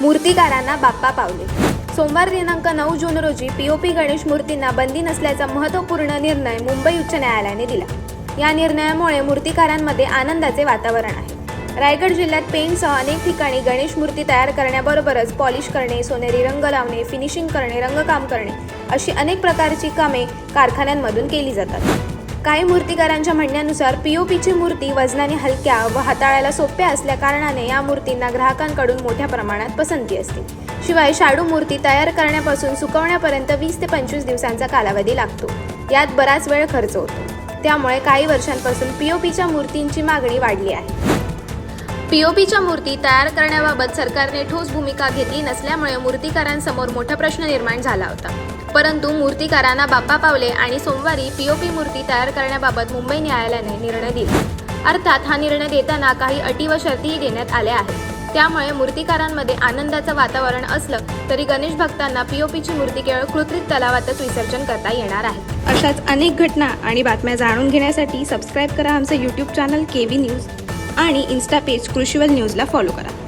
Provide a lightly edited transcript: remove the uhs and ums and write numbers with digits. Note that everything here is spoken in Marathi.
मूर्तिकारांना बाप्पा पावले। सोमवार दिनांक 9 जून रोजी पीओपी गणेश मूर्तींना बंदी नसल्याचा महत्त्वपूर्ण निर्णय मुंबई उच्च न्यायालयाने दिला। या निर्णयामुळे मूर्तिकारांमध्ये आनंदाचे वातावरण आहे। रायगड जिल्ह्यात पेंटसह अनेक ठिकाणी गणेश मूर्ती तयार करण्याबरोबरच पॉलिश करणे, सोनेरी रंग लावणे, फिनिशिंग करणे, रंगकाम करणे अशी अनेक प्रकारची कामे कारखान्यांमधून केली जातात। काही मूर्तिकारांच्या म्हणण्यानुसार पीओपीची मूर्ती वजनाने हलक्या व हाताळायला सोप्या असल्या कारणाने या मूर्तींना ग्राहकांकडून मोठ्या प्रमाणात पसंती असते। शिवाय शाडू मूर्ती तयार करण्यापासून सुकवण्यापर्यंत 20 ते 25 दिवसांचा कालावधी लागतो। यात बराच वेळ खर्च होतो। त्यामुळे काही वर्षांपासून पीओपीच्या मूर्तींची मागणी वाढली आहे। पीओपीच्या मूर्ती तयार करण्याबाबत सरकारने ठोस भूमिका घेतली नसल्यामुळे मूर्तिकारांसमोर मोठा प्रश्न निर्माण झाला होता। परंतु मूर्तिकारांना बाप्पा पावले आणि सोमवारी पीओपी मूर्ती तयार करण्याबाबत मुंबई न्यायालयाने निर्णय दिला। अर्थात हा निर्णय देताना काही अटी व शर्तीही देण्यात आल्या आहेत। त्यामुळे मूर्तिकारांमध्ये आनंदाचं वातावरण असलं तरी गणेश भक्तांना पीओपीची मूर्ती केवळ कृत्रिम तलावातच विसर्जन करता येणार आहे। अशाच अनेक घटना आणि बातम्या जाणून घेण्यासाठी सबस्क्राईब करा आमचं यूट्यूब चॅनल केव्ही न्यूज आणि इन्स्टा पेज कृषीवल न्यूजला फॉलो करा।